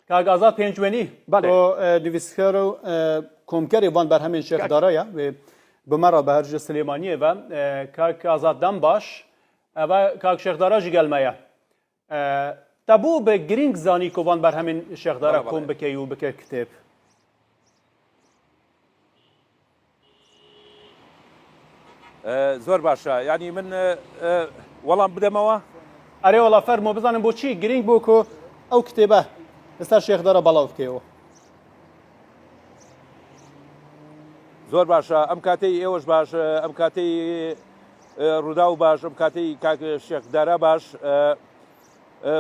کاک آزاد پێنجوێنی بله نویسکار و کۆمکەری وان بەرهەمێن شێخدارەیە بمەڕە بە هەرژە سلێمانیەوە کاک ئازاددان باش ئەوە کاک شێخدارەژی گەلمەیە تەبوو بە گرنگ زانی کۆوان بەرهەمێن شێخدارە کۆم بکەی و بکە کتێب زۆر باشە ینی من وەڵام بدەمەوە ئەرێ وەڵا فەرمۆ بزانم بۆچی گرنگ بۆ کۆ ئەو کتێبە ئێستا شێخدارە بەڵاو بکەیەوە زۆر باشە ئەم کاتەی ئێوەش باش ئەم کاتەی ڕوودا و باش ئەم کاتەی کاک شێخدارە باش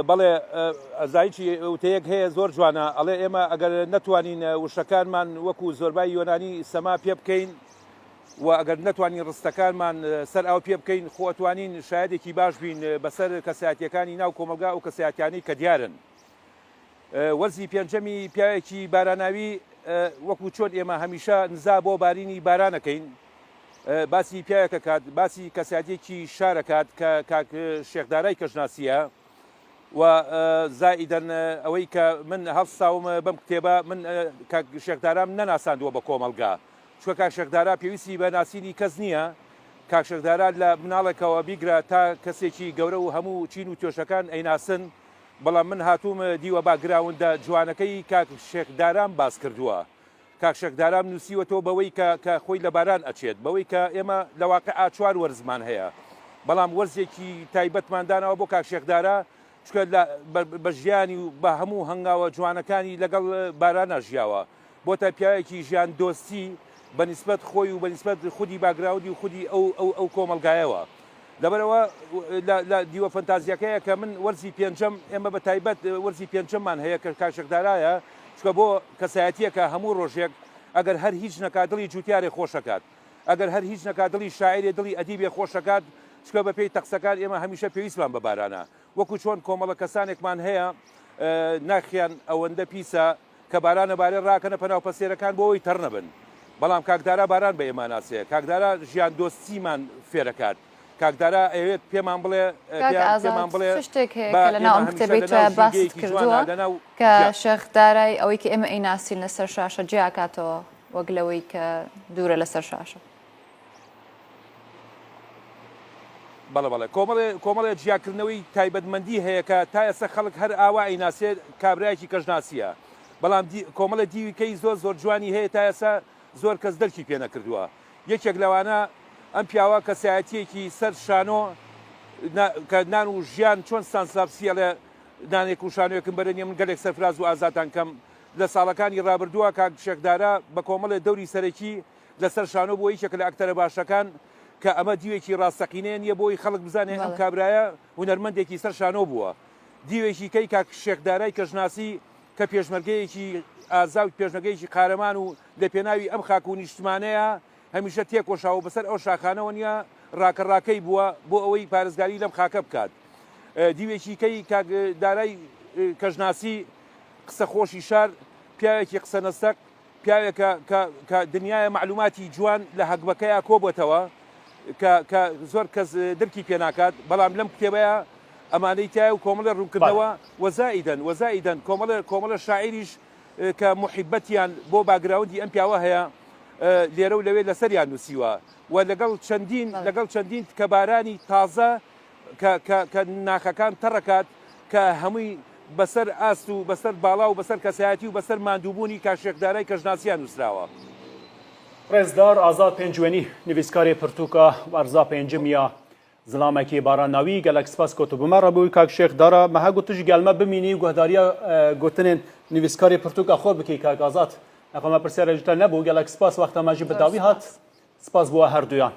بەڵێ ئەزایکی وتەیەک هەیە زۆر جوانە ئەڵێ ئێمە ئەگەر نەتوانین وشەکانمان وەکو زۆربای یۆنانی سەما پێ بکەین و ئەگەر نەتوانین ڕستەکانمان سەر ئەو پێ بکەین خۆتوانین شایدێکی باش بین بەسەر کەسایەتیەکانی ناو کۆمەلگا و کەسایەتیانەی کە دیارن وەرزی پێنجەمی پیاوێکی باراناوی وەکو چۆن ئێمە هەمیشە نزا بۆ بارینی بارانەکەین باسی پیاوێکە کات باسی کەسایەتێکی شارەکات کە کاک شێخدارای کەژناسیە و زائیدەن ئەوەی کە من هەڵساوم بەم کتێبە من کاک شێخدارام نەناساندووە بە کۆمەلگا چووکە کاک شێخدارا پێویستی بە ناسینی کەس نییە کاک شێخدارا لە مناڵێکەوە بیگرە تا کەسێکی گەورە و هەموو چین و تۆشەکان ئەیناسن بەڵام من هاتووم دیوە باگراوندە جوانەکەی کاک شێخدارام باس کردووە کاک شێخدارام نووسیوەتەوە بەوەی کە خۆی لە باران ئەچێت بەوەی کە ئێمە لە واقع چوار وەرزمان هەیە بەڵام وەرزێکی تایبەتماندانەوە بۆ کاک شێخدارا چکە بە ژیانی و بە هەموو هەنگاوە جوانەکانی لەگەڵ بارانە ژیاوە بۆتە پیاوێکی ژیان دۆستی بەنسبەت خۆی و بەنسبەت خودی باگراوندی و خودی ئەو کۆمەلگایەوە لەبەرەوە لە دیوە فەنتازیەکەیە کە من وەرزی پێنجەم ئێمە بە تایبەت وەرزی پێنجەممان هەیە کە کاک شێخدارایە چکە بۆ کەسایەتیەکە هەموو ڕۆژێک ئەگەر هەر هیچ نەکات دڵی جوتیارێ خۆشەکات ئەگەر هەر هیچ نەکات دڵی شاعرێ دڵی ئەدیبێ خۆشەکات چکە بە پێی تەقسەکان ئێمە هەمیشە پێویستمان بە بارانە وەکو چۆن کۆمەڵە کەسانێکمان هەیە ناخیان ئەوەندە پیسە کە بارانە بارێ ڕاکەنە پەناو پەسێرەکان بۆ ئەوەی تەڕ نەبن بەڵام کاکدارا باران بە ئێمە ناسێ کاکدارا ژیان دۆستیمان فێرەکات کاکدارا ئەوێت پێمان بڵێ پێمان بڵێ شتێک هەیە لە ناو ئەم کتێبەی تۆ باست کردووە کە شێخدارای ئەوەی کە ئێمە ئەیناسین لەسەر شاشە جیاکاتەوە وەک لەوەی کە دوورە لەسەر شاشە بەڵێ کۆمەڵێ جیاکردنەوەی تایبەتمەندی هەیە کە تا ئێستا خەڵک هەر ئاوا ئەیناسێت کابرایەکی کەژناسیە بەڵام کۆمەڵە دیویکەی زۆر جوانی هەیە تا ئێستا زۆر کەس دەرکی پێ نەکردووە یەکێک لەوانە ئەم پیاوە کەسایەتیەکی سەر شانۆ کە نان و ژیان چۆن سانساپسیە لە نانێک و شانۆیەکم بەرەنیە من گەلێک سەرفراز و ئازاتان کەم لە ساڵەکانی ڕابردووە کاک شێخدارا بە کۆمەڵێ دەوری سەرەکی لەسەر شانۆ بۆ یەکێک لە ئەکتەرە باشەکان کە ئەمە دیوێکی ڕاستەقینەیە نییە بۆی خەڵک بزانێ ئەم کابرایە هونەرمەندێکی سەر شانۆ بووە دیوێکی کەی کاک شێخدارای کەژناسی کە پێشمەرگەیەکی ئازاوی پێشمەرگەیەکی قارەمان و لە پێناوی ئەم خاک و نیشتمانەیە هەمیشە تێکۆشاوە بەسەر ئەو شاخانەوە نیە ڕاکەڕاکەی بووە بۆ ئەوەی پارێزگاری لەم خاکە بکات دیوێکی کەی کاکدارای کەژناسی قسە خۆشی شار پیاوێکی قسە نەستەق پیاوێکە کە دنیاە معلوماتی جوان لە هەکبەکەیە کۆبەتەوە کە زۆر کەس درکی پێناکات بەڵام لەم کتێبەیە ئەمانەی تایە و کۆمەڵە ڕووکردنەوە وەزائیدەن کۆمەڵە شاعریش کە محیبەتیان بۆ باگراوندی ئەم پیاوە هەیە لێرە و لەوێ لەسەریان نووسیوە و لەگەڵ چەندین کە بارانی تازە کە ناخەکان تەڕەکات کە هەمووی بەسەر ئاست و بەسەر باڵا و بەسەر کەسایەتی و بەسەر ماندووبوونی کاک شێخدارای کەژناسیان نووسراوە ڕێزدار ئازاد پێنجوێنی نویسکاری پرتووکە وەرزا پێنجمیە زلامێکی باراناوی گەلک سپاس کۆتو بمەڕە بووی کاک شێخدارە مەها گوتش گەلمە بمینی و گوهداریە گوتنێن نویسکاری پرتووکە خۆ بکەی کاک ئازاد ئەقەمە پرسیارە جوتە نەبوو گەلک سپاس وەختە ماژی بەداوی هات سپاس بووە هەردوویان